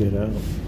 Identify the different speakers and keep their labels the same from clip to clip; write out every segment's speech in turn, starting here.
Speaker 1: get out.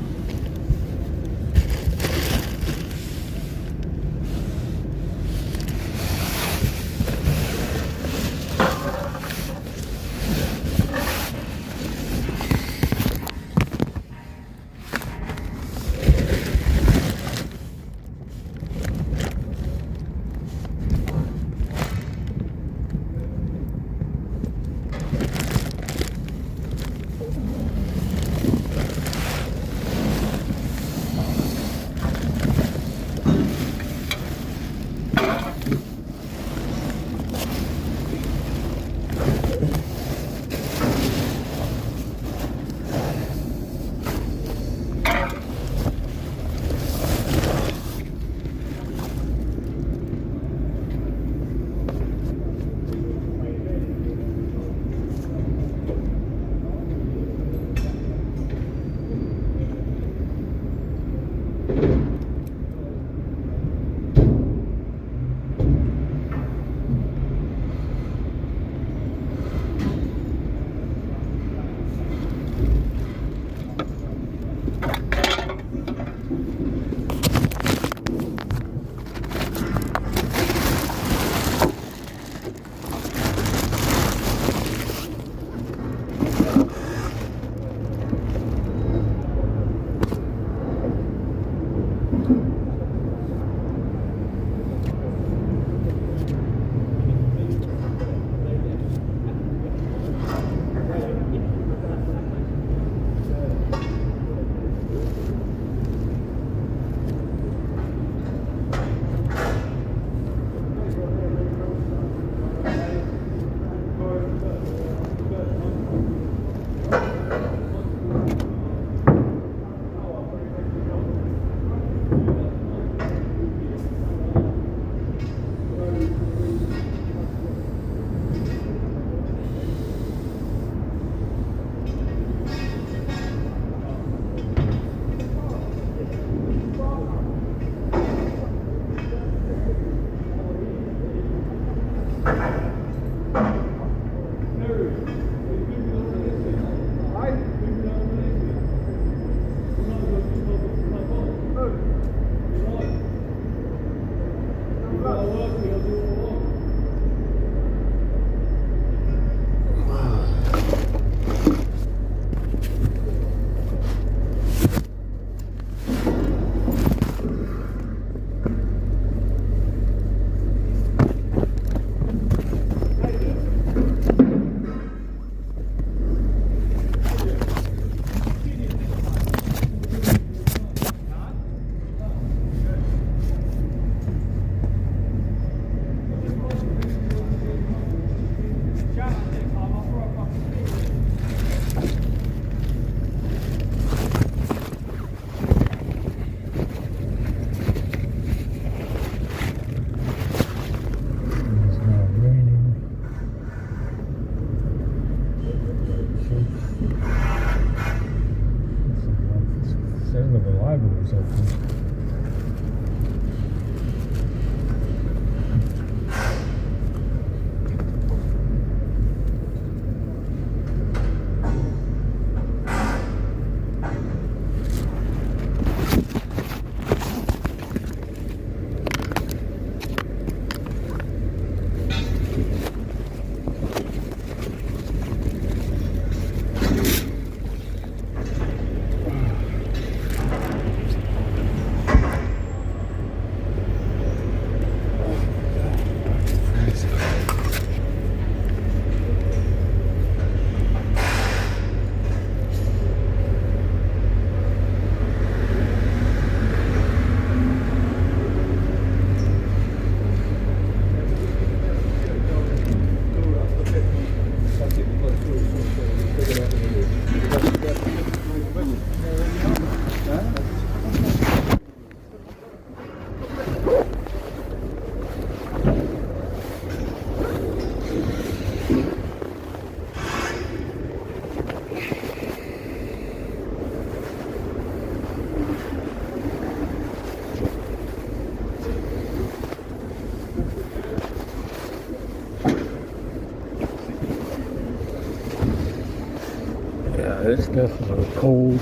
Speaker 1: It's definitely cold.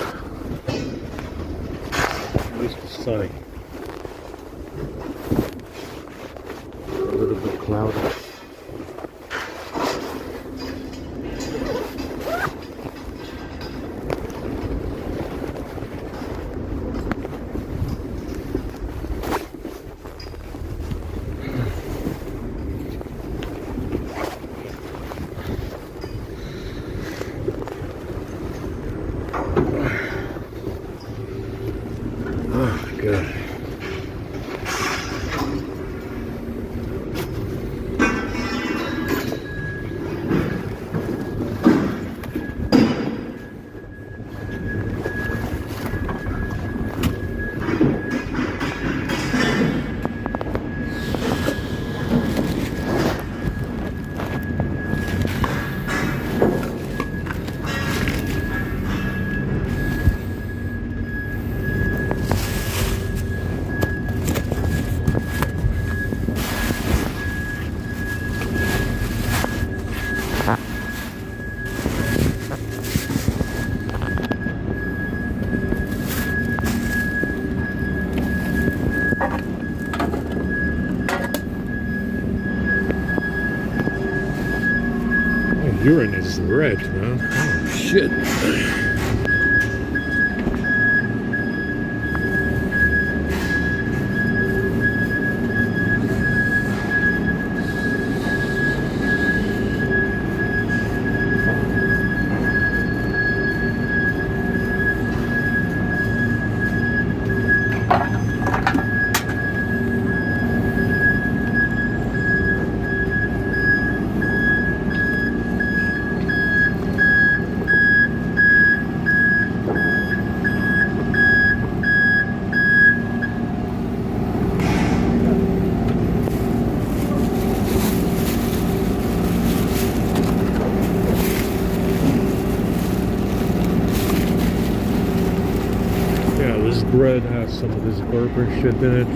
Speaker 1: At least it's sunny. A little bit cloudy. Oh, good. Urine is red, man. Oh, shit. Yeah, this bread has some of this Berber shit in it.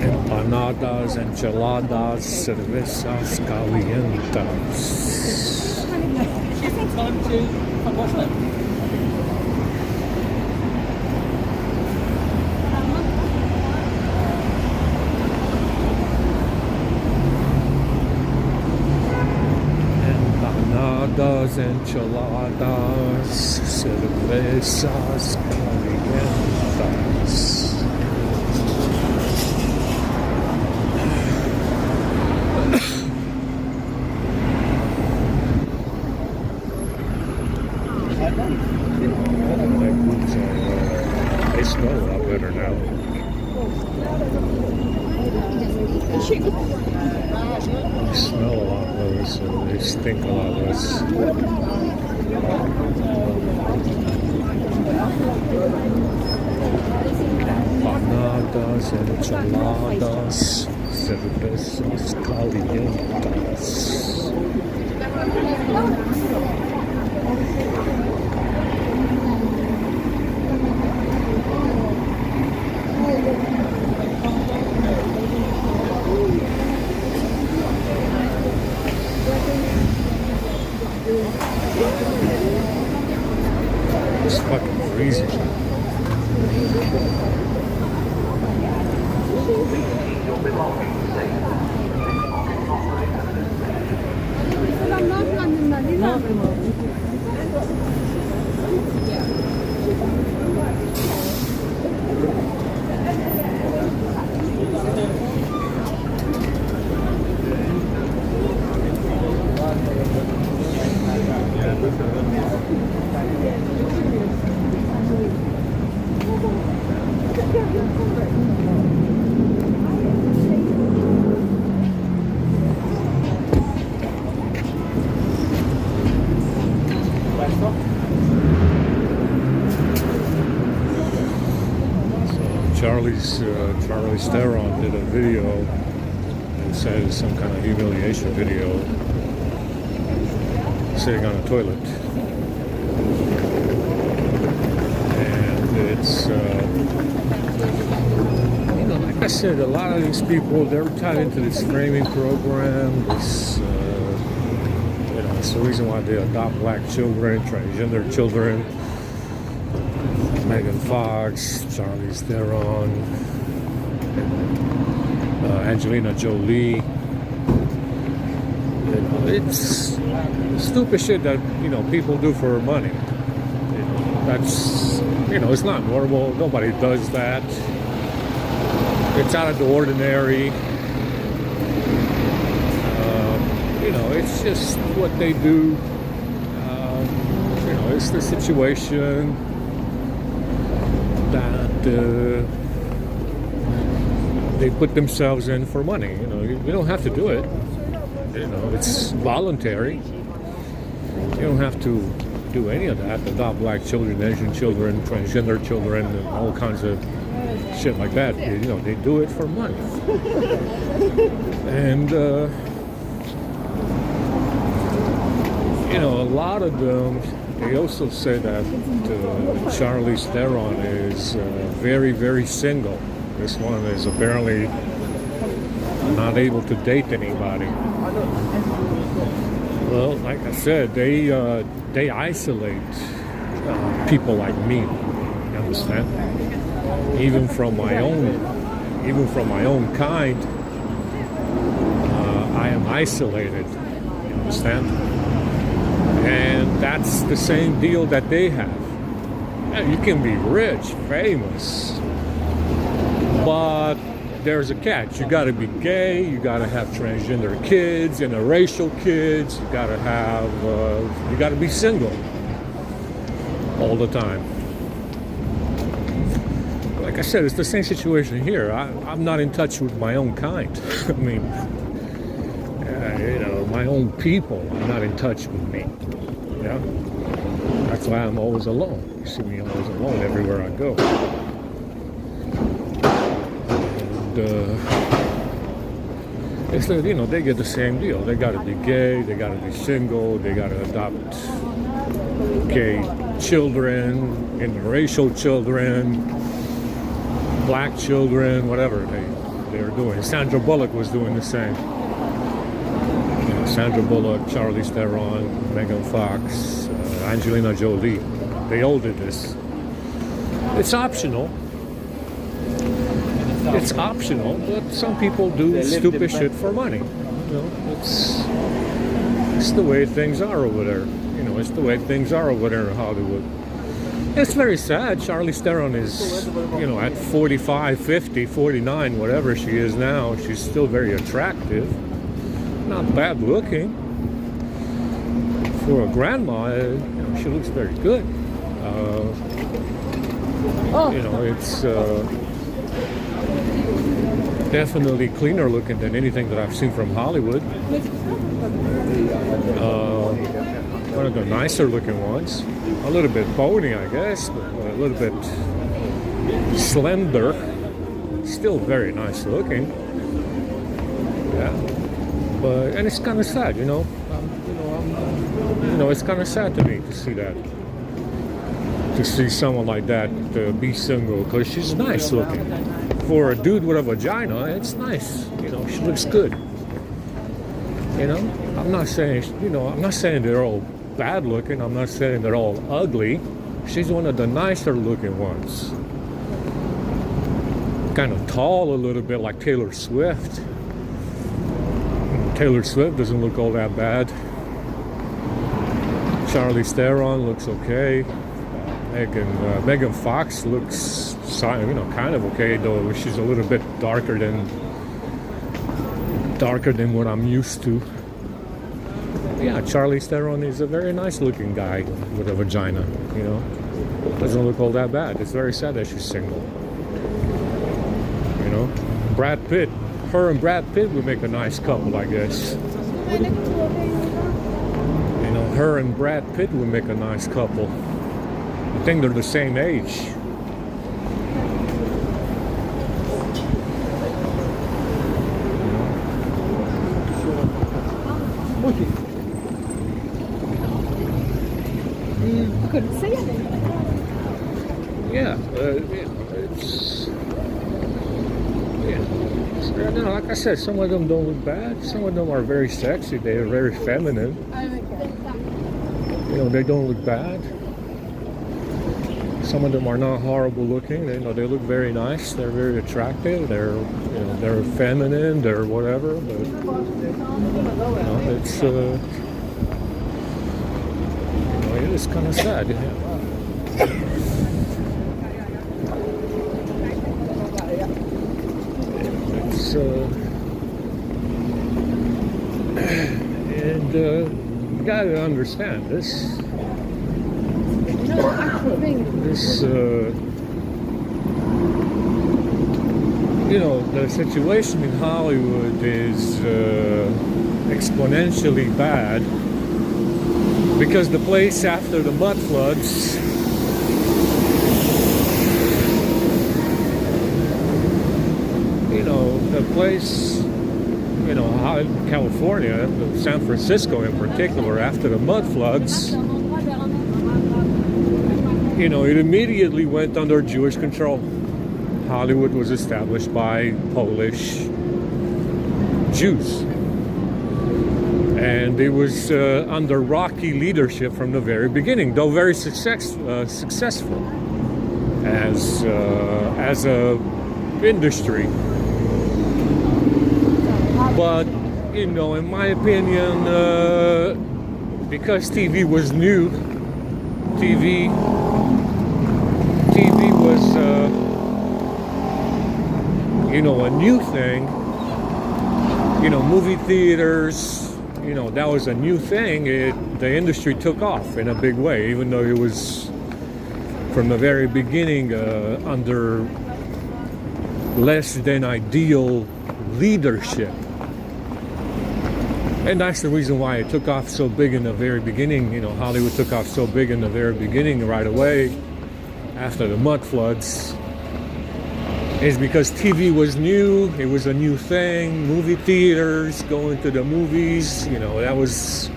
Speaker 1: Empanadas, enchiladas, cervezas calientas. Empanadas, enchiladas, cervezas calientas. They smell a lot better now. They smell a lot better, so they stink a lot less. Empanadas, enchiladas, cervezas calientas. easy. Charlie Theron did a video and said it's some kind of humiliation video, sitting on a toilet, and it's like I said, a lot of these people, they're tied into this framing program. This it's the reason why they adopt black children, transgender children. Megan Fox, Charlie Theron, Angelina Jolie. It's stupid shit that people do for money. That's it's not normal. Nobody does that. It's out of the ordinary. It's just what they do. It's the situation that they put themselves in for money. You don't have to do it. It's voluntary. You don't have to do any of that. Adopt black children, Asian children, transgender children, and all kinds of shit like that. They do it for money. And a lot of them. They also say that Charlie Theron is very, very single. This one is apparently not able to date anybody. Well, like I said, they isolate people like me. You understand? Even from my own kind, I am isolated. You understand? And that's the same deal that they have. You can be rich, famous, but there's a catch. You got to be gay. You got to have transgender kids, interracial kids. You got to be single all the time. Like I said, it's the same situation here. I'm not in touch with my own kind. I mean, my own people are not in touch with me. Yeah, that's why I'm always alone. You see me always alone everywhere I go. And it's they get the same deal. They got to be gay. They got to be single. They got to adopt gay children, interracial children, black children, whatever they were doing. Sandra Bullock was doing the same. Sandra Bullock, Charlie Theron, Megan Fox, Angelina Jolie. They all did this. It's optional. It's optional, but some people do stupid shit for money. It's the way things are over there. It's the way things are over there in Hollywood. It's very sad. Charlie Theron is, at 45, 50, 49, whatever she is now, she's still very attractive. Not bad looking. For a grandma, she looks very good. It's definitely cleaner looking than anything that I've seen from Hollywood. One of the nicer looking ones. A little bit bony, I guess, but a little bit slender. Still very nice looking. Yeah. And it's kind of sad, it's kind of sad to me to see that. To see someone like that be single, because she's nice looking. For a dude with a vagina, it's nice. She looks good. I'm not saying they're all bad looking. I'm not saying they're all ugly. She's one of the nicer looking ones. Kind of tall a little bit, like Taylor Swift. Taylor Swift doesn't look all that bad. Charlize Theron looks okay. Megan Fox looks, kind of okay, though she's a little bit darker than what I'm used to. Yeah, Charlize Theron is a very nice looking guy with a vagina, Doesn't look all that bad. It's very sad that she's single. Brad Pitt, her and Brad Pitt would make a nice couple, I guess. Her and Brad Pitt would make a nice couple. I think they're the same age.
Speaker 2: Couldn't see anything.
Speaker 1: Yeah, it's like I said, some of them don't look bad. Some of them are very sexy. They are very feminine. They don't look bad. Some of them are not horrible looking. They look very nice. They're very attractive. They're feminine. They're whatever. But it's it is kind of sad. It's and you gotta understand this. The situation in Hollywood is exponentially bad because the place after the mud floods the place California, San Francisco in particular, after the mud floods, it immediately went under Jewish control. Hollywood was established by Polish Jews. And it was under Rocky leadership from the very beginning, though very successful as a industry. But, in my opinion, because TV was new, TV was, a new thing. Movie theaters, that was a new thing. The industry took off in a big way, even though it was from the very beginning under less than ideal leadership. And that's the reason why it took off so big in the very beginning. Hollywood took off so big in the very beginning right away after the mud floods. Is because TV was new. It was a new thing. Movie theaters, going to the movies, that was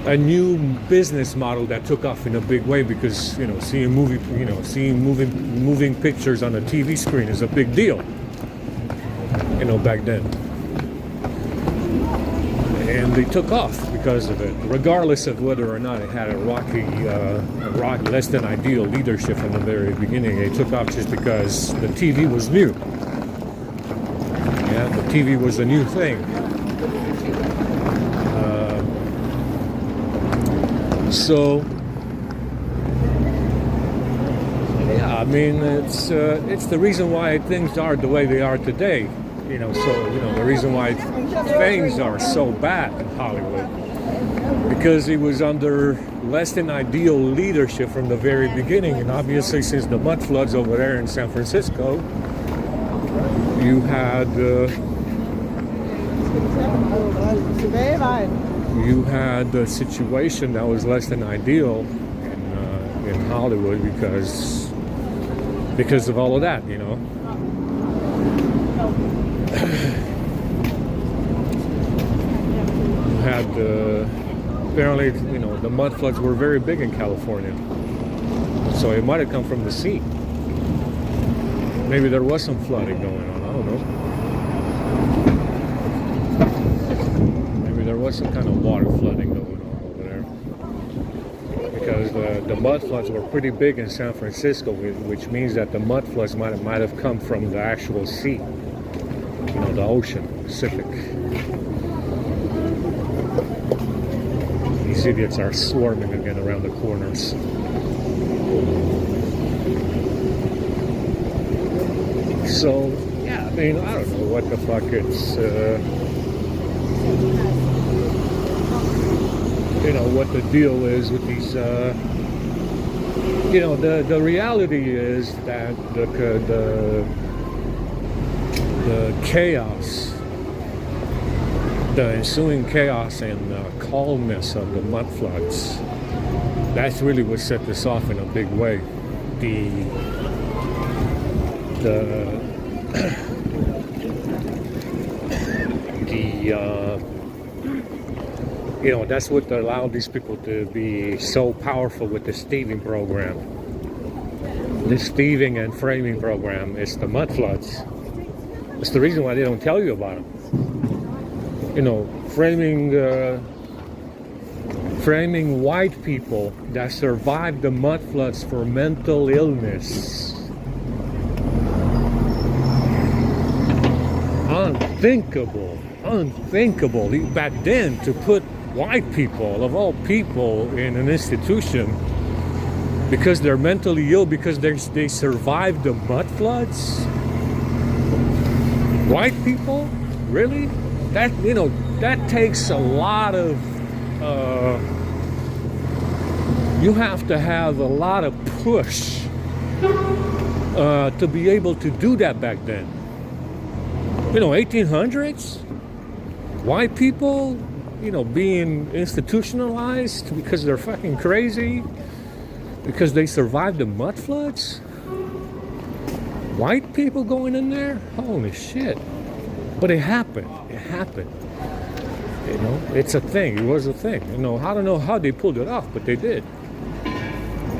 Speaker 1: a new business model that took off in a big way because, seeing moving pictures on a TV screen is a big deal, back then. And they took off because of it, regardless of whether or not it had a rocky, less than ideal leadership from the very beginning. It took off just because the TV was new. Yeah, the TV was a new thing. It's the reason why things are the way they are today. The reason why things are so bad in Hollywood, because it was under less than ideal leadership from the very beginning. And obviously, since the mud floods over there in San Francisco, you had a situation that was less than ideal in Hollywood because of all of that, had apparently, the mud floods were very big in California, so it might have come from the sea. Maybe there was some flooding going on. I don't know. Maybe there was some kind of water flooding going on over there because the mud floods were pretty big in San Francisco, which means that the mud floods might have come from the actual sea, the ocean, Pacific. These idiots are swarming again around the corners. So, yeah, I mean, I don't know what the fuck it's, what the deal is with these, the reality is that the chaos, the ensuing chaos and calmness of the mud floods, that's really what set this off in a big way. That's what allowed these people to be so powerful with the thieving program. This thieving and framing program is the mud floods. It's the reason why they don't tell you about them. Framing white people that survived the mud floods for mental illness. Unthinkable back then to put white people, of all people, in an institution because they're mentally ill because they survived the mud floods. White people? Really? That takes a lot of you have to have a lot of push to be able to do that back then. 1800s, white people, being institutionalized because they're fucking crazy, because they survived the mud floods. White people going in there, holy shit! But it happened. It's a thing. It was a thing. I don't know how they pulled it off, but they did.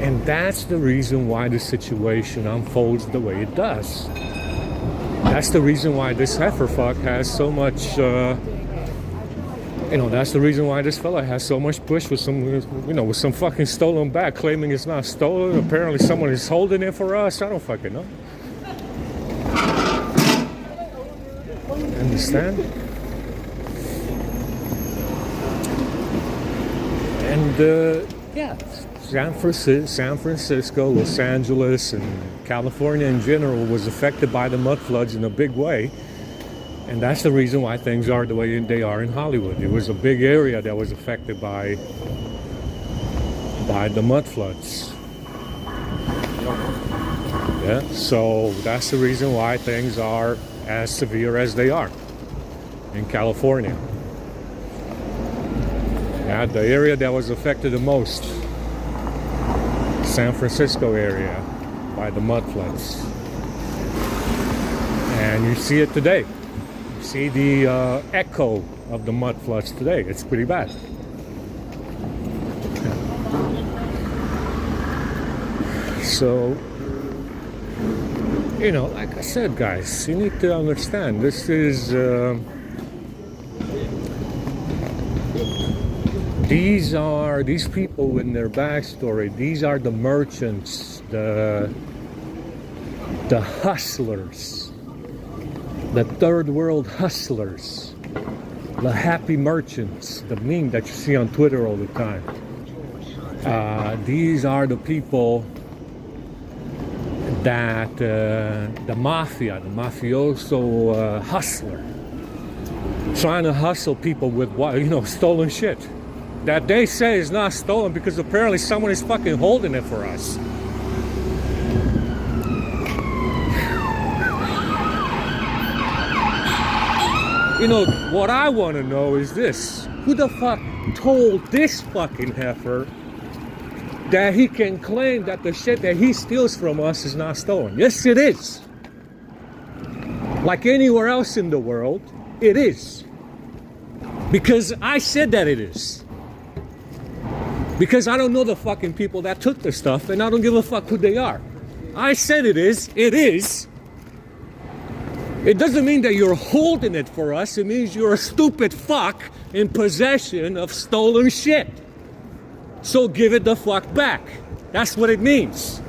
Speaker 1: And that's the reason why the situation unfolds the way it does. That's the reason why this heiferfuck has so much, that's the reason why this fella has so much push with some fucking stolen bag, claiming it's not stolen. Apparently someone is holding it for us. I don't fucking know. Understand? And, San Francisco, Los Angeles, and California in general was affected by the mud floods in a big way. And that's the reason why things are the way they are in Hollywood. It was a big area that was affected by the mud floods. Yeah, so that's the reason why things are as severe as they are in California. Yeah, the area that was affected the most, San Francisco area, by the mud floods. And you see it today. You see the echo of the mud floods today. It's pretty bad. So, like I said, guys, you need to understand, this is these people in their backstory. These are the merchants, the hustlers, the third world hustlers, the happy merchants, the meme that you see on Twitter all the time. These are the people that the mafioso hustler, trying to hustle people with stolen shit that they say is not stolen because apparently someone is fucking holding it for us. What I want to know is this: who the fuck told this fucking heifer that he can claim that the shit that he steals from us is not stolen? Yes, it is. Like anywhere else in the world, it is. Because I said that it is. Because I don't know the fucking people that took the stuff, and I don't give a fuck who they are. I said it is. It is. It doesn't mean that you're holding it for us. It means you're a stupid fuck in possession of stolen shit. So give it the fuck back. That's what it means.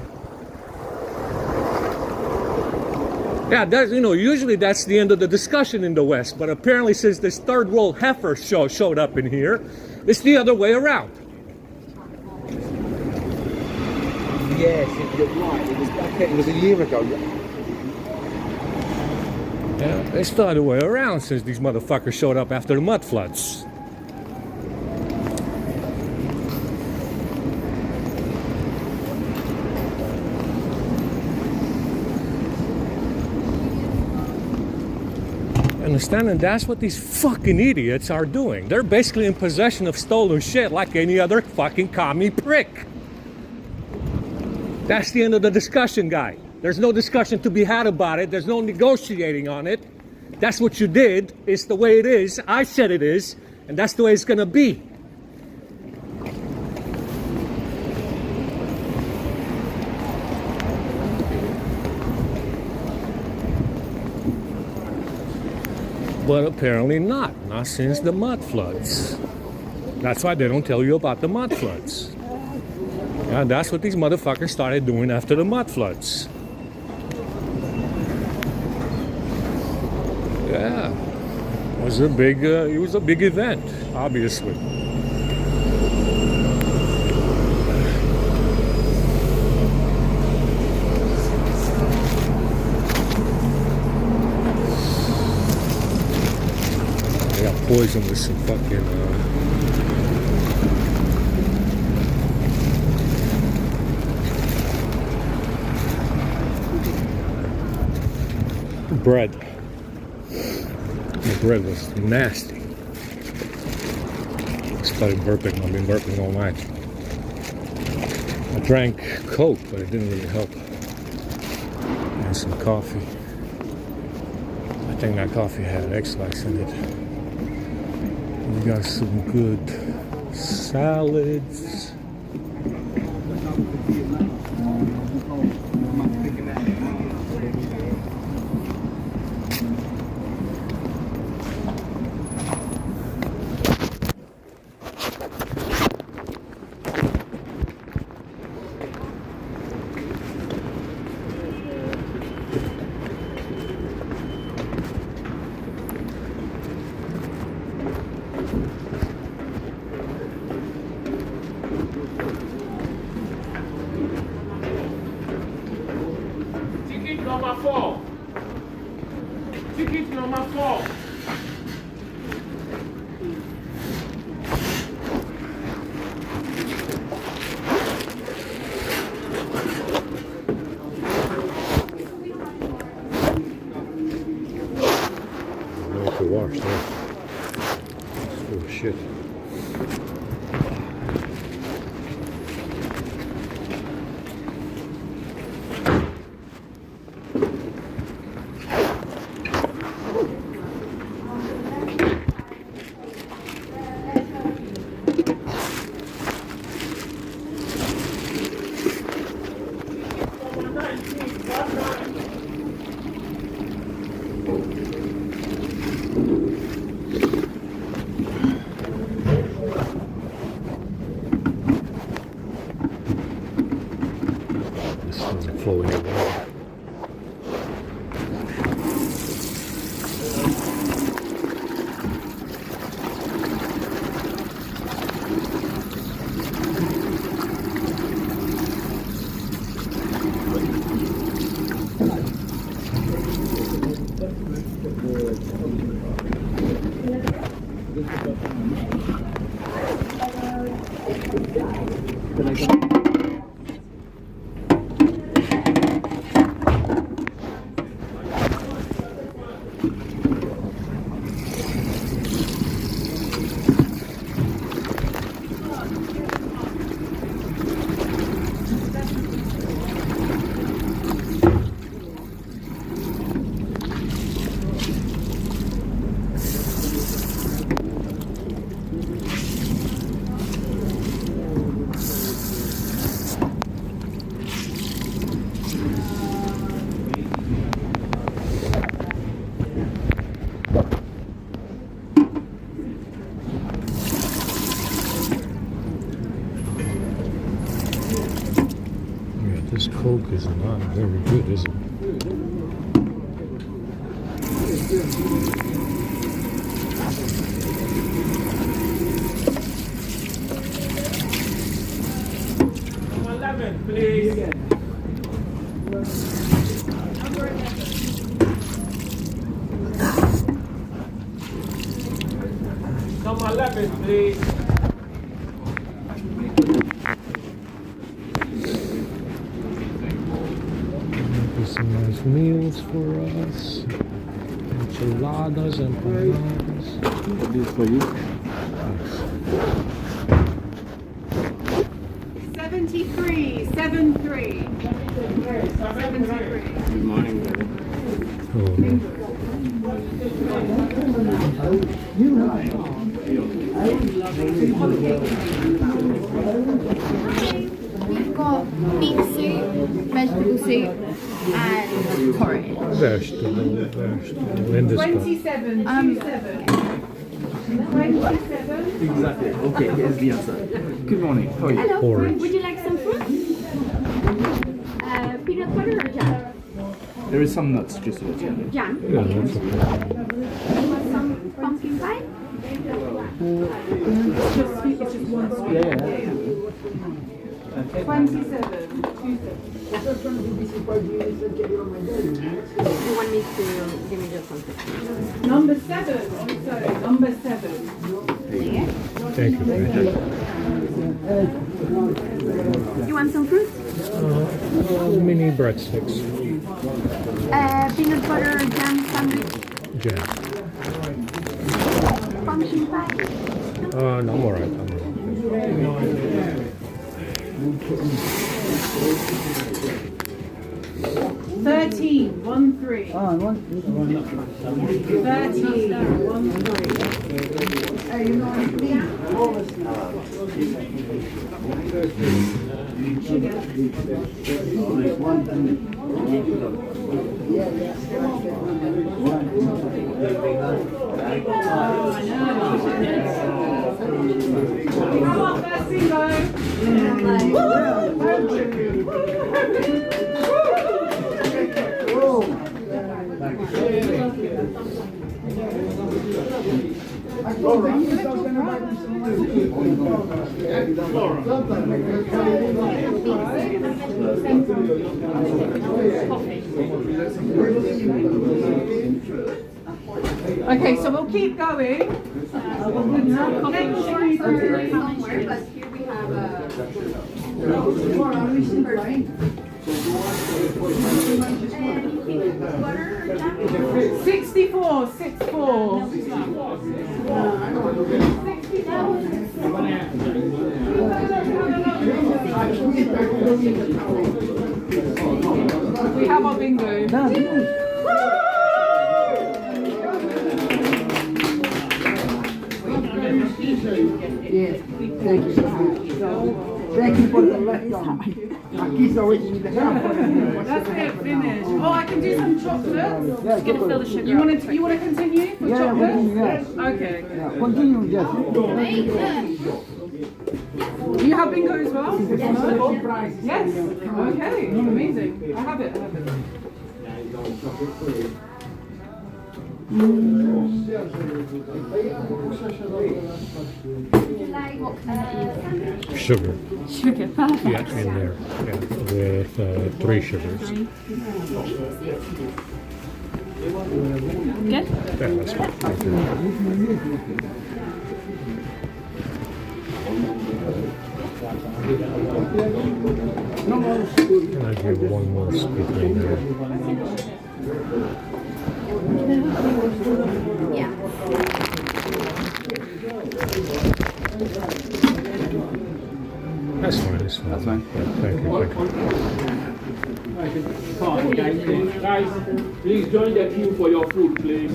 Speaker 1: Yeah, that's, usually that's the end of the discussion in the West. But apparently since this third world heifer showed up in here, it's the other way around.
Speaker 2: Yes, you're right. It was a year ago.
Speaker 1: Yeah, it's the other way around since these motherfuckers showed up after the mud floods. Understand? And that's what these fucking idiots are doing. They're basically in possession of stolen shit like any other fucking commie prick. That's the end of the discussion, guy. There's no discussion to be had about it. There's no negotiating on it. That's what you did. It's the way it is. I said it is. And that's the way it's gonna be. But apparently not since the mud floods. That's why they don't tell you about the mud floods. Yeah, that's what these motherfuckers started doing after the mud floods. Yeah, it was a big event, obviously. Poison with some fucking bread. The bread was nasty. I started burping. I've been burping all night. I drank Coke, but it didn't really help. And some coffee. I think that coffee had X-Lax in it. We got some good salads.
Speaker 3: Number 4. Ticket number 4.
Speaker 1: No to wash there. Oh shit. Flowing away. Coke is not very good, is it?
Speaker 3: Number 11, please. Number 11, please.
Speaker 1: Maybe some nice meals for us. Enchiladas, empanadas.
Speaker 2: This for you.
Speaker 4: 73, 73. 73.
Speaker 2: Good morning, brother.
Speaker 1: Oh,
Speaker 4: We've got beef soup, vegetable soup, and porridge.
Speaker 1: vegetable. In this cup.
Speaker 4: 27, 27. 27.
Speaker 2: Exactly. Okay, here's the answer. Good morning. How are you?
Speaker 4: Hello,
Speaker 1: Porridge.
Speaker 4: would you like some fruit? Peanut butter or jam?
Speaker 2: There is some nuts just so that you know.
Speaker 4: Jam.
Speaker 1: Yeah, that's okay.
Speaker 4: You want some pumpkin pie?
Speaker 5: It's just one sweet.
Speaker 2: Yeah.
Speaker 4: 27. You want me to give me just something?
Speaker 5: Number 7. Sorry, number 7.
Speaker 1: Thank you.
Speaker 4: You want some fruit?
Speaker 1: Mini breadsticks.
Speaker 4: Peanut butter jam sandwich,
Speaker 1: Jam.
Speaker 4: pumpkin pie.
Speaker 1: No, I'm alright. I'm alright.
Speaker 5: 13, 1 3. 13, 1 Come on, first single. Okay, so we'll keep going.
Speaker 4: Somewhere, but here we have butter jam.
Speaker 5: 64, 64. We have our bingo.
Speaker 6: Yes, thank you so much. Thank you for the left arm. He's always in the camp.
Speaker 5: That's it, finished. Oh, I can do some chocolate.
Speaker 6: Yeah, go for it.
Speaker 5: You want to continue with
Speaker 6: Yeah,
Speaker 5: chocolate?
Speaker 6: continue, yes.
Speaker 5: Okay.
Speaker 6: Yeah, continue, yes.
Speaker 5: Do you have bingo as well? Yes. Okay. Amazing. I have it.
Speaker 1: Sugar.
Speaker 4: Sugar, perfect.
Speaker 1: Yeah, in there. Yeah, with 3 sugars.
Speaker 4: Good?
Speaker 1: Yeah, that's fine. Thank you. Can I give one more scoop in there?
Speaker 4: Yeah.
Speaker 1: That's fine. That's fine.
Speaker 2: That's fine.
Speaker 1: Yeah, thank you. Thank you.
Speaker 3: Guys, please join the queue for your food, please.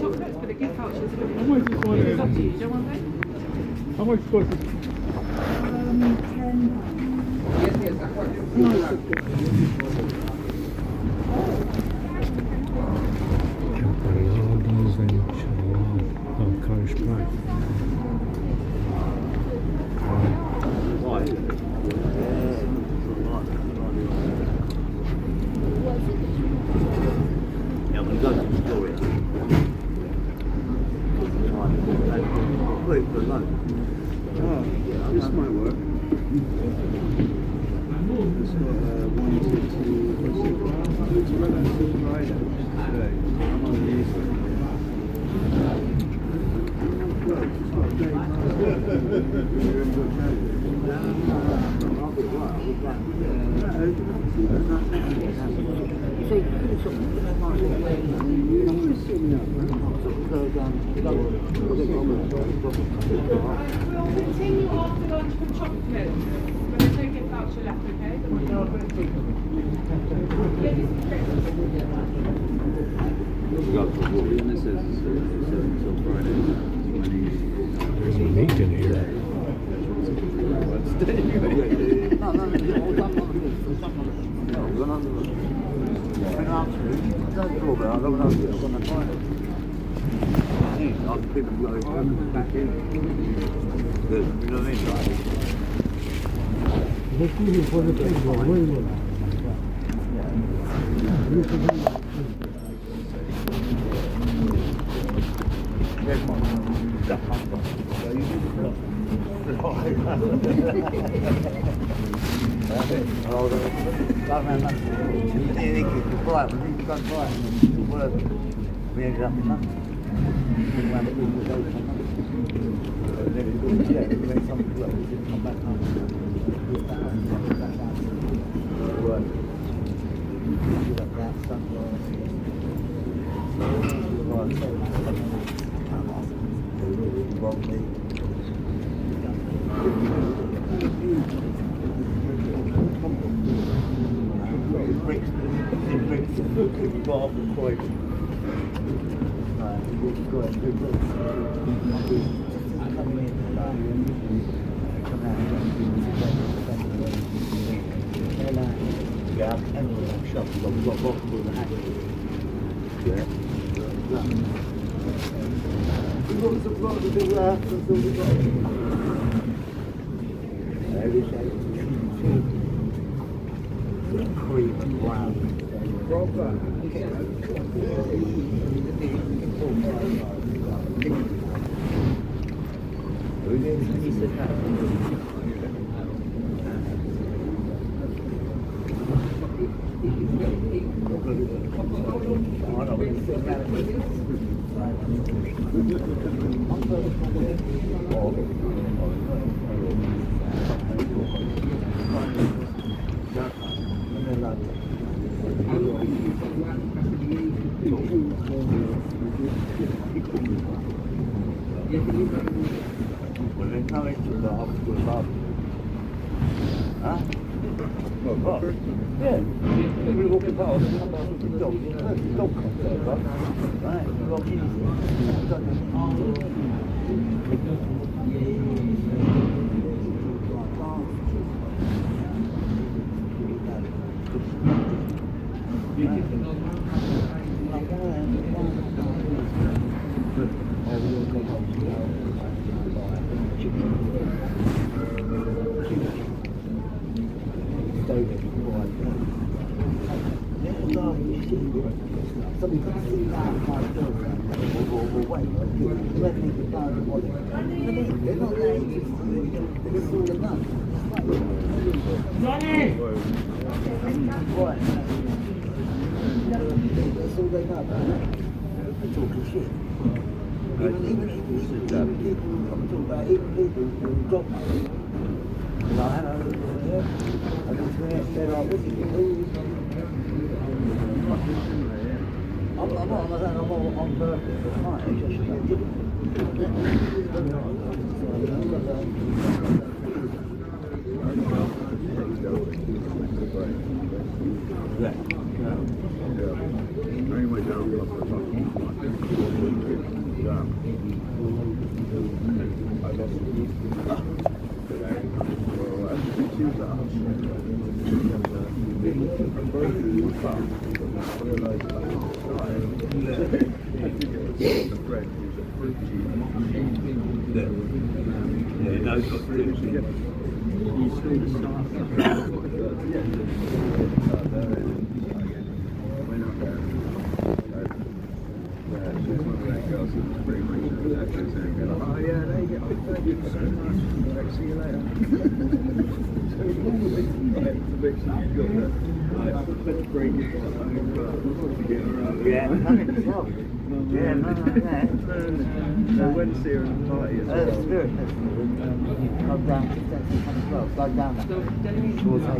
Speaker 5: Chocolates for the gift vouchers. It's up to you. Do you want that?
Speaker 3: How much cost it?
Speaker 1: Empanadas and enchiladas. Oh, Scottish pie.
Speaker 2: This might work. It's got 1 to 2. Friday. Today. I'm on the east side.
Speaker 5: Continue after lunch for chocolate. But there's no gift voucher left, okay?
Speaker 1: There's meat in here.
Speaker 2: Right, see you later. Right, to make sure you got that. Right, let's break it down.
Speaker 7: Yeah, done it yourself. Yeah, no.
Speaker 2: So Wednesday are in the party as
Speaker 7: Let's
Speaker 2: well.
Speaker 7: do it. Log down to 10 12. Log down that. Towards 8.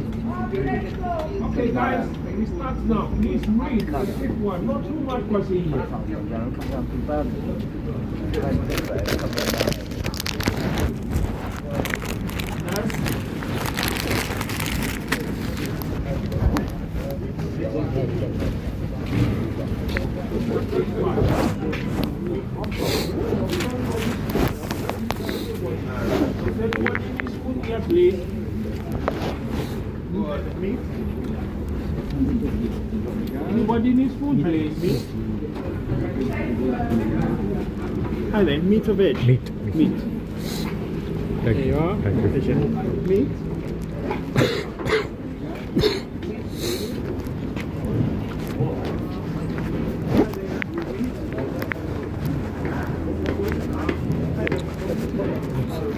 Speaker 3: Okay, guys, we start now. Please read the quick one. Not too much procedure.
Speaker 7: Come down too bad.
Speaker 3: Everybody needs food here, please. Anybody needs food, please?
Speaker 2: Hi there, meat or veg?
Speaker 1: Meat.
Speaker 2: Meat.
Speaker 1: Thank you.
Speaker 2: are.
Speaker 1: Thank you.
Speaker 2: Meat?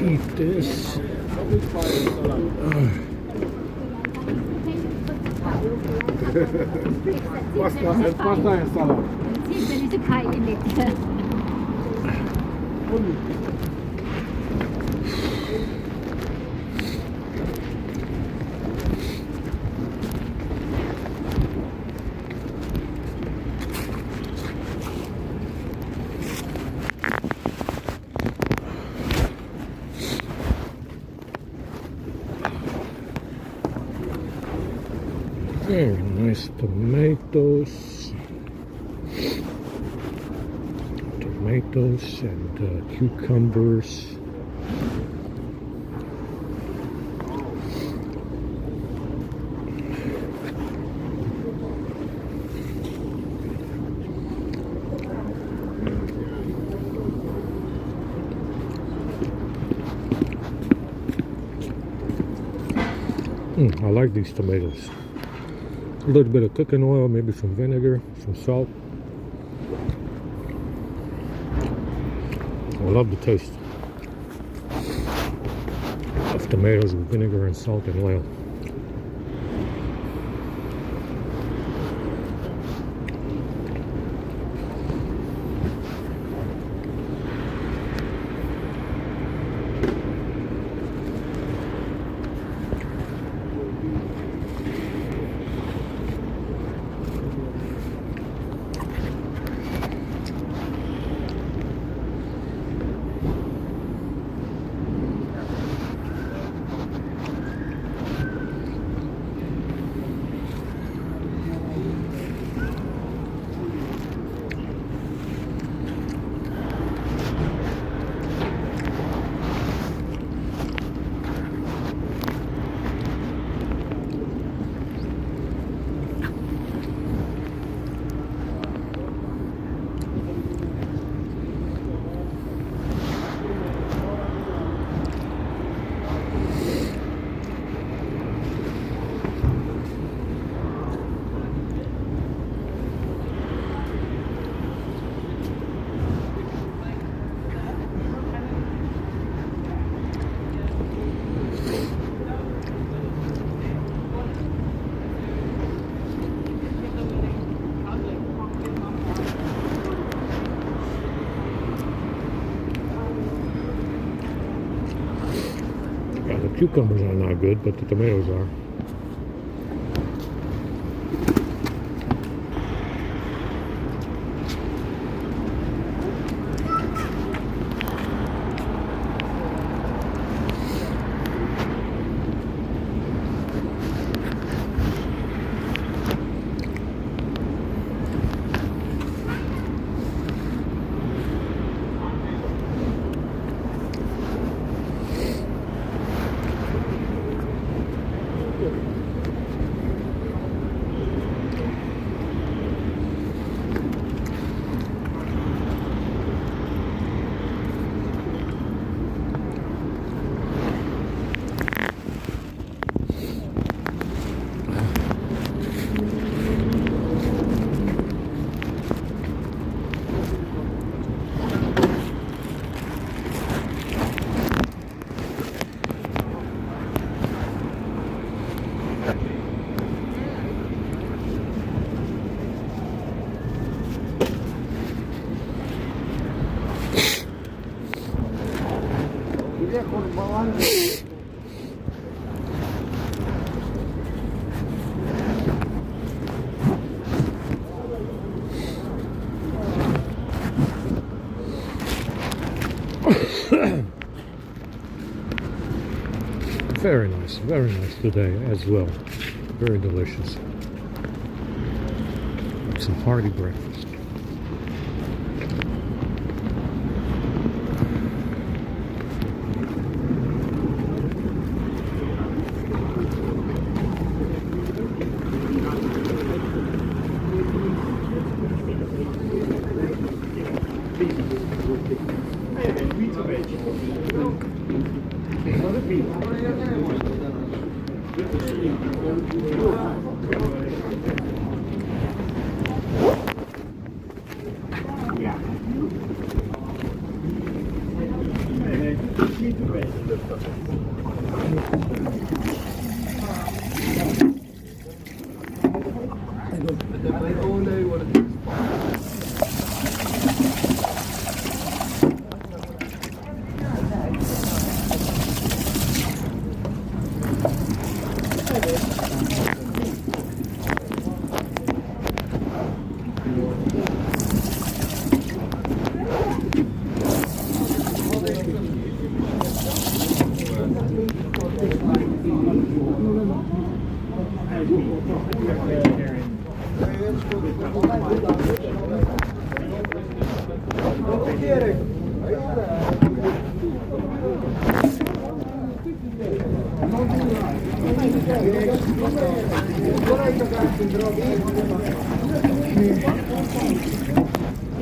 Speaker 1: Eat this.
Speaker 2: Pasta and salad.
Speaker 4: Sì, se ne si fa in mezzo.
Speaker 1: Very nice tomatoes. Tomatoes and cucumbers. I like these tomatoes. A little bit of cooking oil, maybe some vinegar, some salt. I love the taste of tomatoes with vinegar and salt and oil. Yeah, the cucumbers are not good, but the tomatoes are. Very nice today as well. Very delicious. Some hearty breakfast.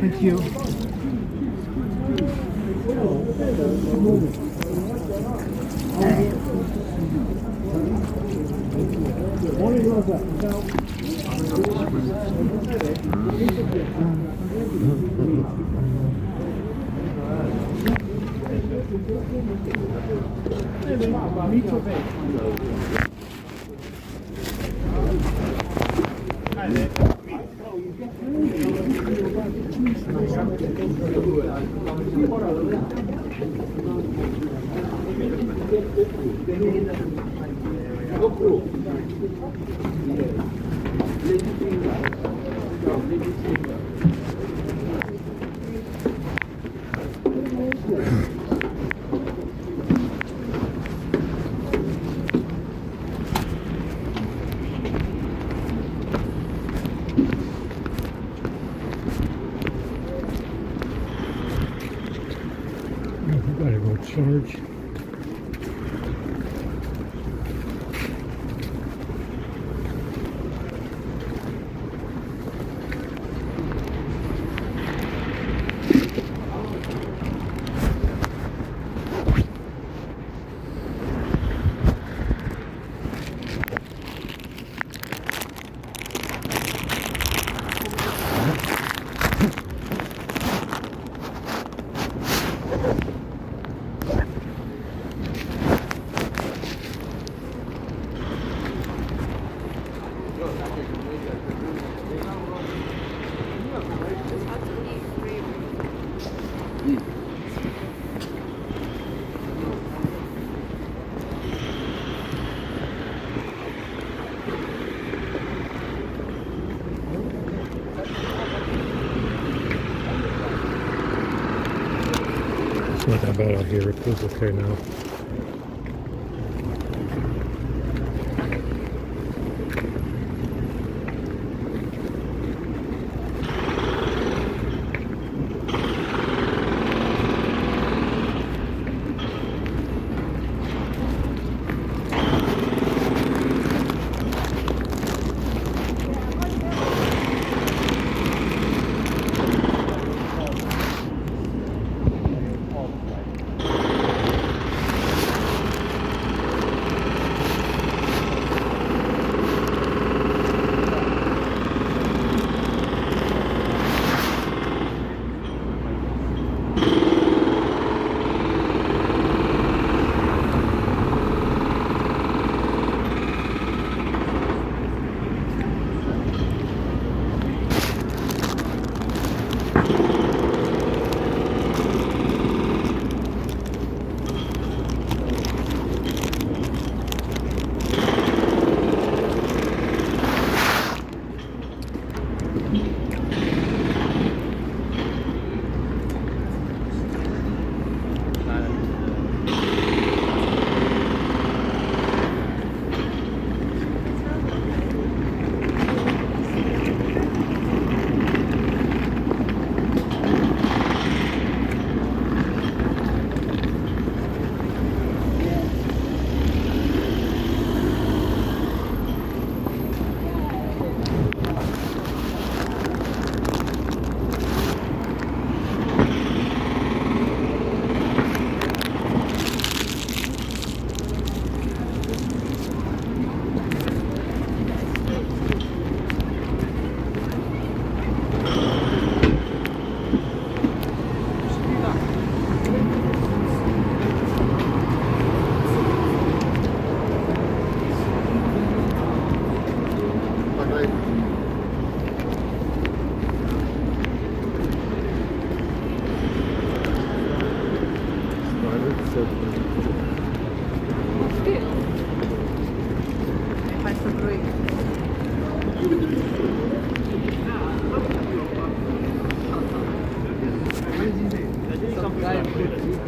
Speaker 6: Thank you.
Speaker 1: Gotta go charge. It's not that bad out here. It feels okay now.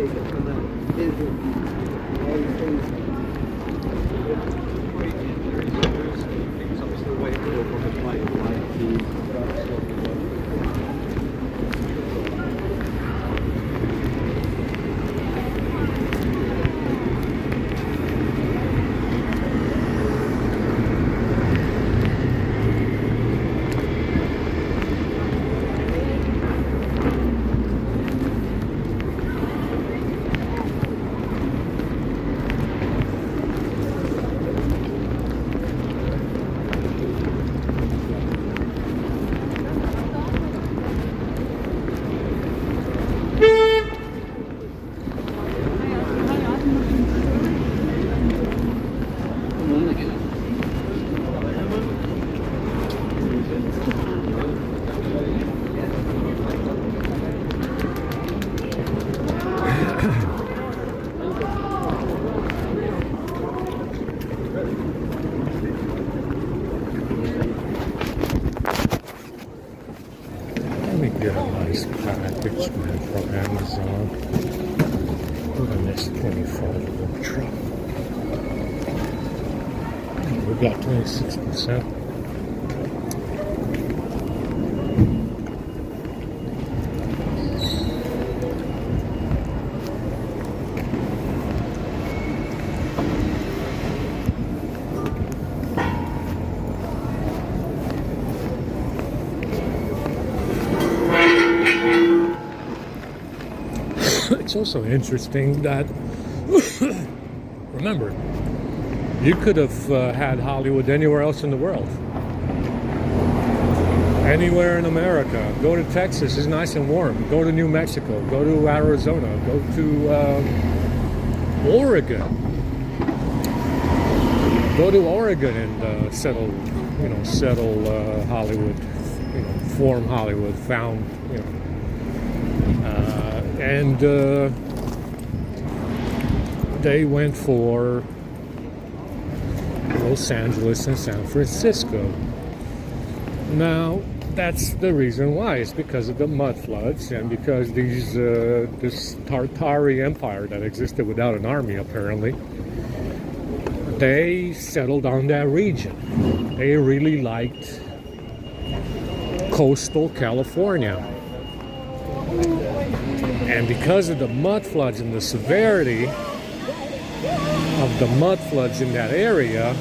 Speaker 2: I'm still waiting for the flight
Speaker 1: Let me get a nice package, man, from Amazon. Put in this 24-volt truck. We got 26%. It's also interesting that, remember, you could have had Hollywood anywhere else in the world. Anywhere in America. Go to Texas, it's nice and warm. Go to New Mexico. Go to Arizona. Go to Oregon. Go to Oregon and settle Hollywood. Form Hollywood. Found, and they went for Los Angeles and San Francisco. Now, that's the reason why. It's because of the mud floods and because this Tartary empire that existed without an army, apparently, they settled on that region. They really liked coastal California. And because of the mud floods and the severity of the mud floods in that area,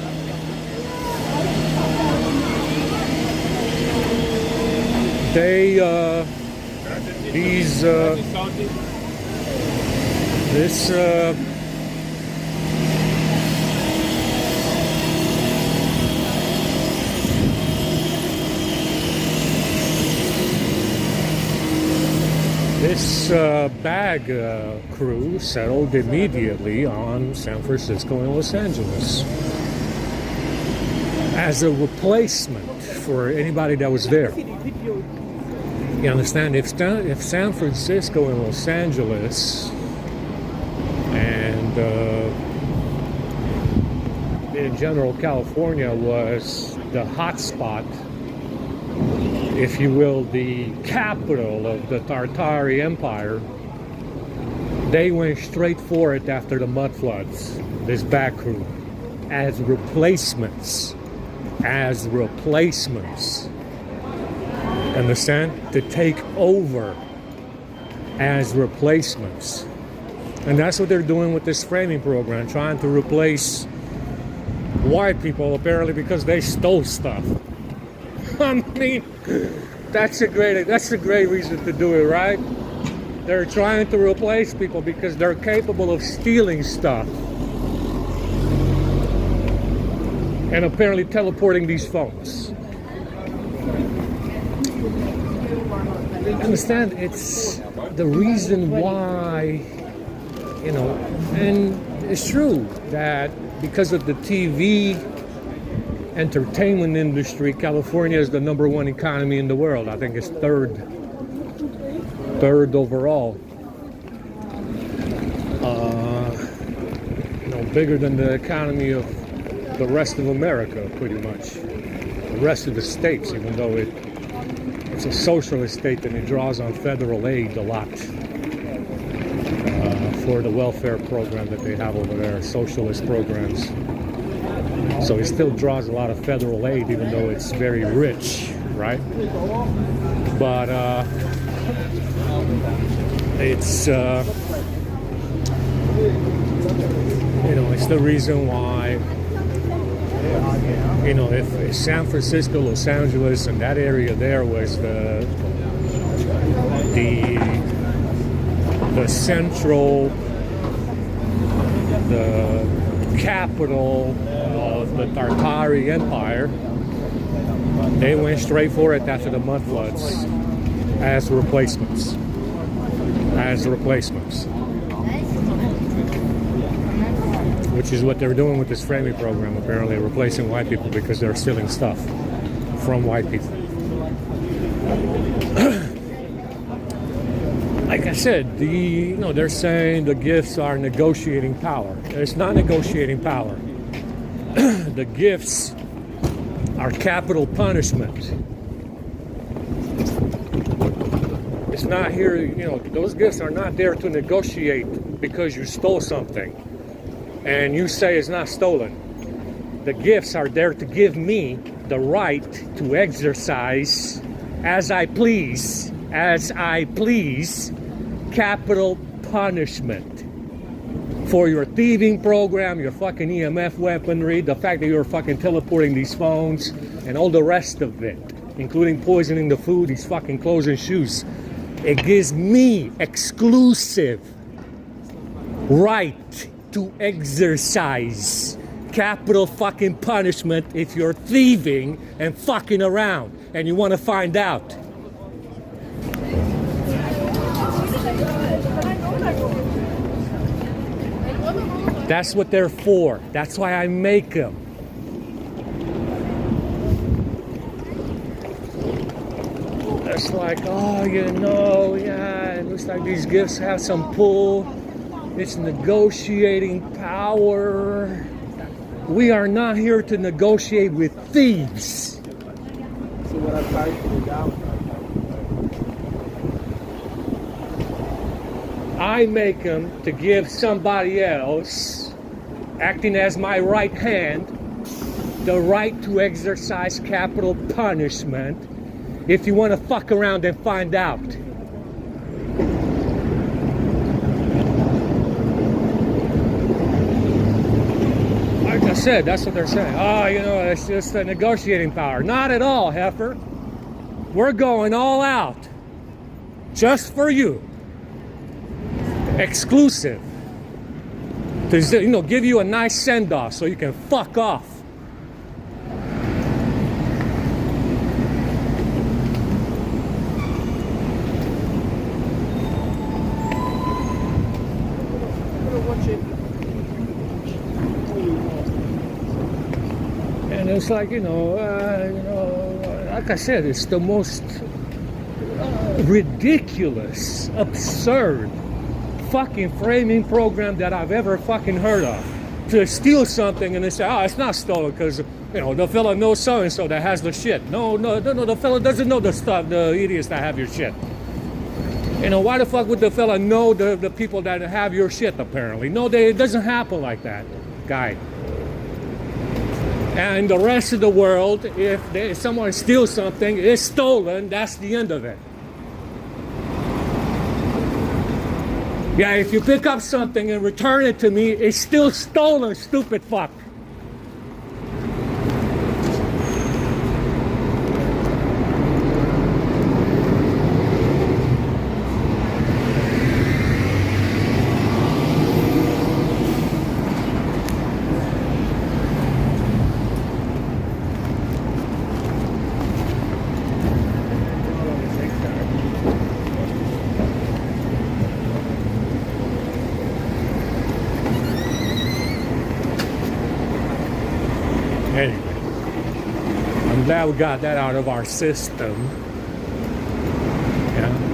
Speaker 1: this bag crew settled immediately on San Francisco and Los Angeles as a replacement for anybody that was there. You understand? If San Francisco and Los Angeles and in general California was the hot spot, if you will, the capital of the Tartary Empire, they went straight for it after the mud floods, this back crew, as replacements. Understand? To take over as replacements. And that's what they're doing with this framing program, trying to replace white people, apparently, because they stole stuff. I mean, that's a great reason to do it, right? They're trying to replace people because they're capable of stealing stuff. And apparently teleporting these phones. Understand? It's the reason why, and it's true that because of the TV entertainment industry, California is the #1 economy in the world. I think it's third overall. Bigger than the economy of the rest of America, pretty much. The rest of the states, even though it's a socialist state and it draws on federal aid a lot for the welfare program that they have over there, socialist programs. So it still draws a lot of federal aid, even though it's very rich, right? But it's it's the reason why, if San Francisco, Los Angeles, and that area there was the central, the capital of the Tartari Empire, they went straight for it after the mud floods as replacements. Which is what they're doing with this framing program, apparently, replacing white people because they're stealing stuff from white people. Like I said, they're saying the gifts are negotiating power. It's not negotiating power. The gifts are capital punishment. It's not here, those gifts are not there to negotiate because you stole something and you say it's not stolen. The gifts are there to give me the right to exercise as I please, capital punishment for your thieving program, your fucking EMF weaponry, the fact that you're fucking teleporting these phones, and all the rest of it, including poisoning the food, these fucking clothes and shoes. It gives me exclusive right to exercise capital fucking punishment if you're thieving and fucking around and you want to find out. That's what they're for. That's why I make them. It's like, it looks like these gifts have some pull. It's negotiating power. We are not here to negotiate with thieves. I make them to give somebody else, acting as my right hand, the right to exercise capital punishment if you want to fuck around and find out. Like I said, that's what they're saying. It's just a negotiating power. Not at all, heifer. We're going all out. Just for you. Exclusive. To, give you a nice send-off so you can fuck off. And it's like, like I said, it's the most ridiculous, absurd fucking framing program that I've ever fucking heard of. To steal something and they say, it's not stolen because, the fella knows so-and-so that has the shit. No, the fella doesn't know the stuff, the idiots that have your shit. Why the fuck would the fella know the people that have your shit, apparently? No, it doesn't happen like that, guy. And the rest of the world, if someone steals something, it's stolen, that's the end of it. Yeah, if you pick up something and return it to me, it's still stolen, stupid fuck. Anyway, I'm glad we got that out of our system. Yeah.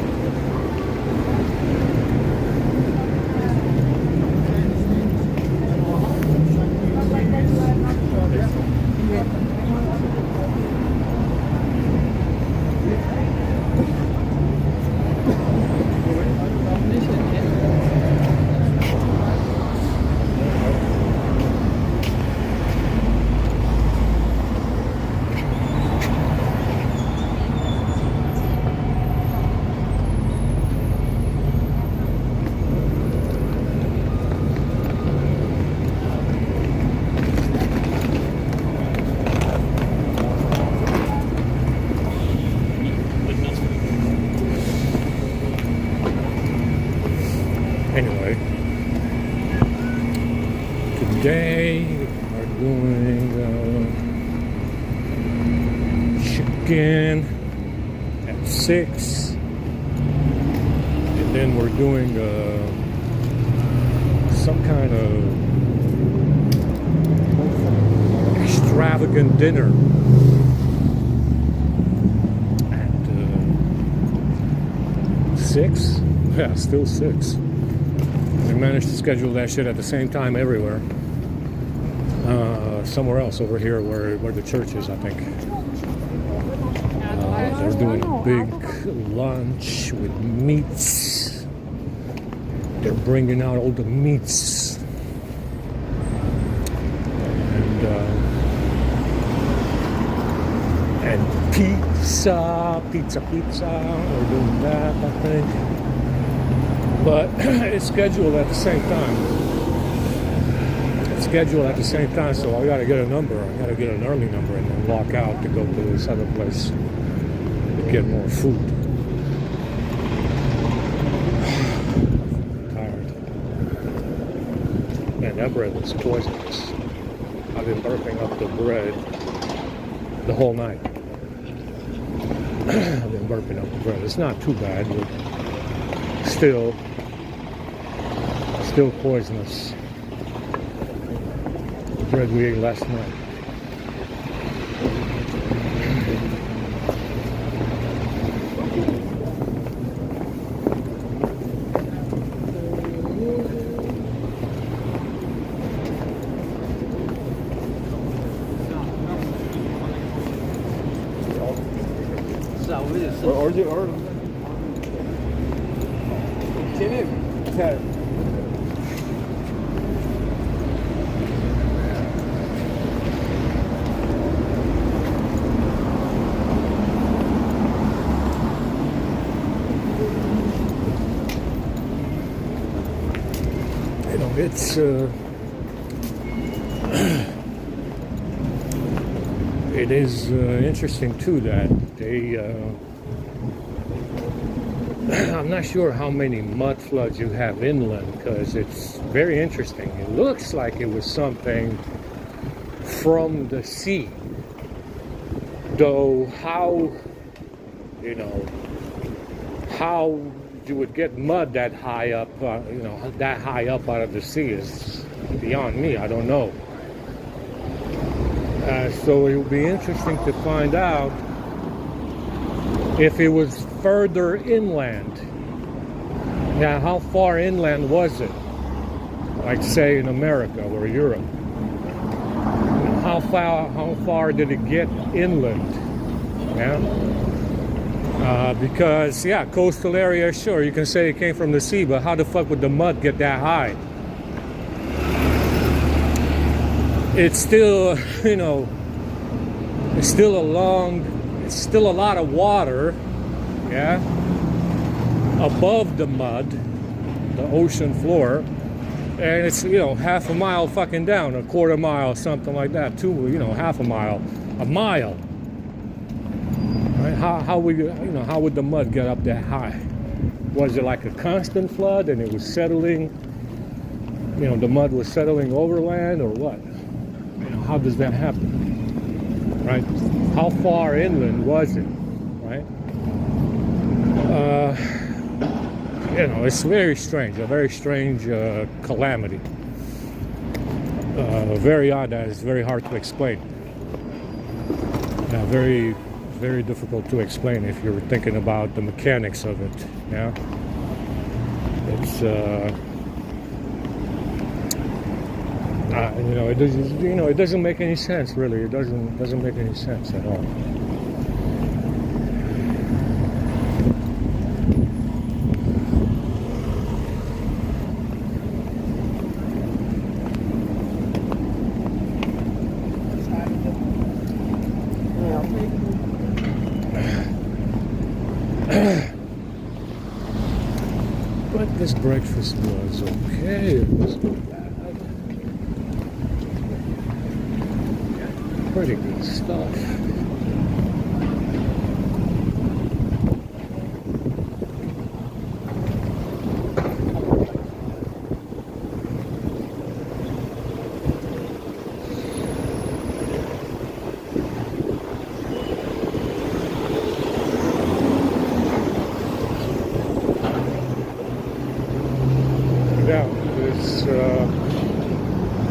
Speaker 1: Anyway, today we're doing chicken at 6, and then we're doing some kind of extravagant dinner at 6. Yeah, still 6. We managed to schedule that shit at the same time everywhere. Somewhere else over here where the church is, I think. They're doing a big lunch with meats. They're bringing out all the meats. And pizza. We're doing that, I think. But it's scheduled at the same time. So I gotta get a number. I gotta get an early number and then walk out to go to this other place to get more food. I'm tired. Man, that bread was poisonous. I've been burping up the bread the whole night. I've been burping up the bread. It's not too bad, but still poisonous. The bread we ate last night. It's it is interesting too that they I'm not sure how many mud floods you have inland, because it's very interesting. It looks like it was something from the sea, though how you would get mud that high up, that high up out of the sea is beyond me. I don't know. So it will be interesting to find out if it was further inland. Now, how far inland was it? Like, say, in America or Europe. How far did it get inland? Yeah. Because, yeah, coastal area, sure, you can say it came from the sea, but how the fuck would the mud get that high? It's still, it's still a lot of water, yeah, above the mud, the ocean floor, and it's, half a mile fucking down, a quarter mile, something like that, half a mile, a mile. How would the mud get up that high? Was it like a constant flood and it was settling? The mud was settling overland, or what? How does that happen? Right? How far inland was it? Right? It's very strange. A very strange calamity. Very odd. That is very hard to explain. Very, very difficult to explain if you're thinking about the mechanics of it. Yeah, it's it doesn't make any sense, really. It doesn't make any sense at all. But this breakfast was okay. It wasn't bad. Pretty good stuff.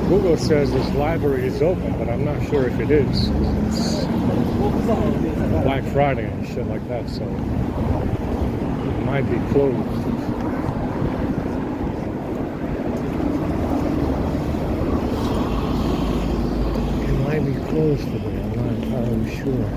Speaker 1: Google says this library is open, but I'm not sure if it is. It's Black Friday and shit like that, so it might be closed. It might be closed today, I'm not entirely sure.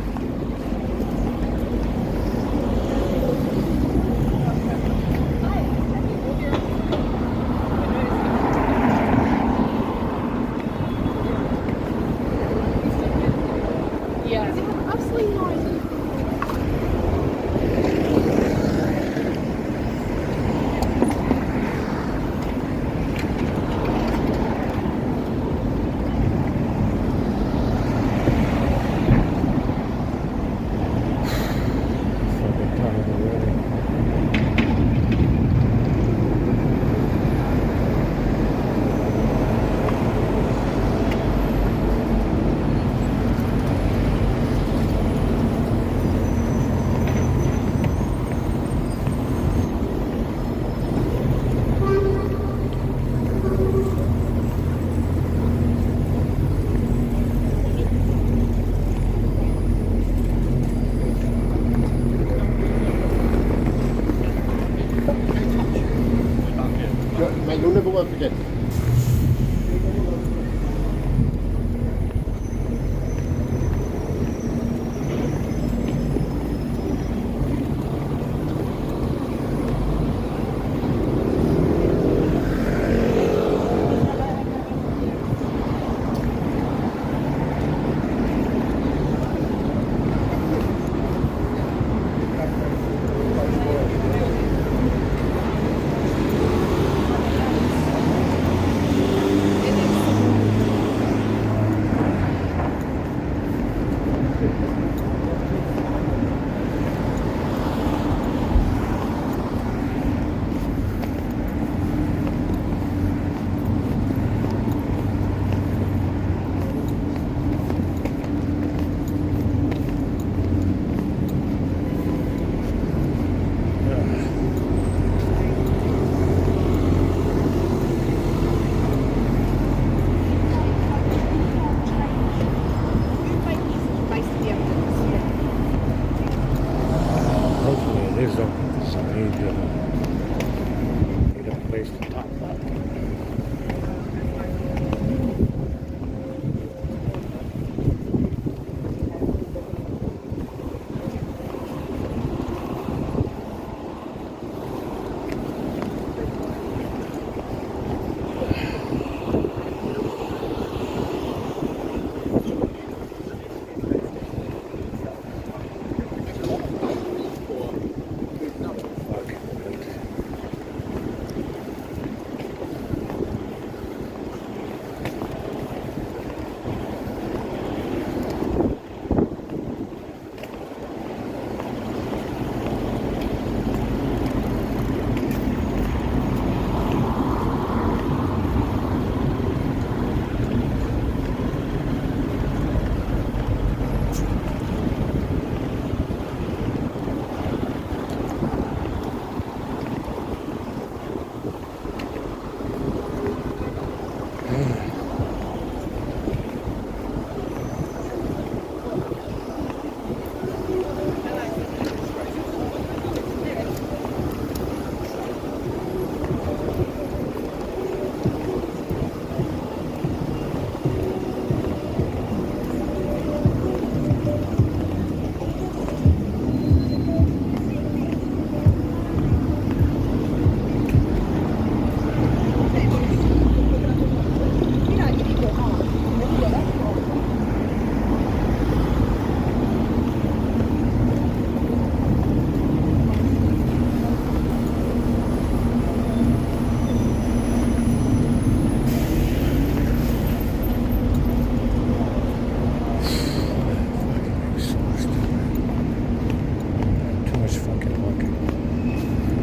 Speaker 8: Mate, you'll never work again.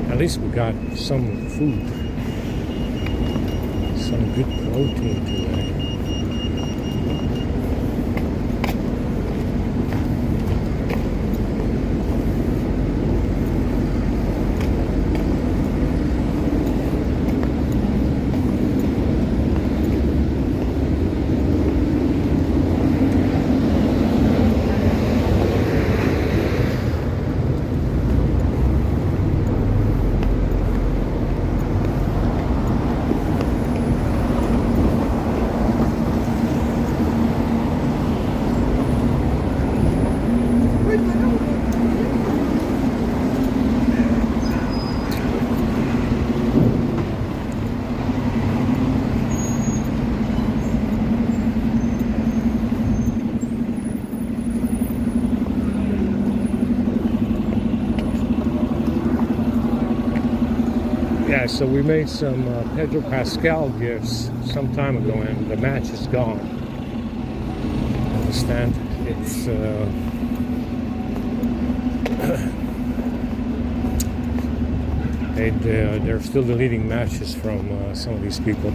Speaker 1: At least we got some food, some good protein today. Yeah, so we made some Pedro Pascal gifts some time ago, and the match is gone. Understand? It's they're still deleting matches from some of these people.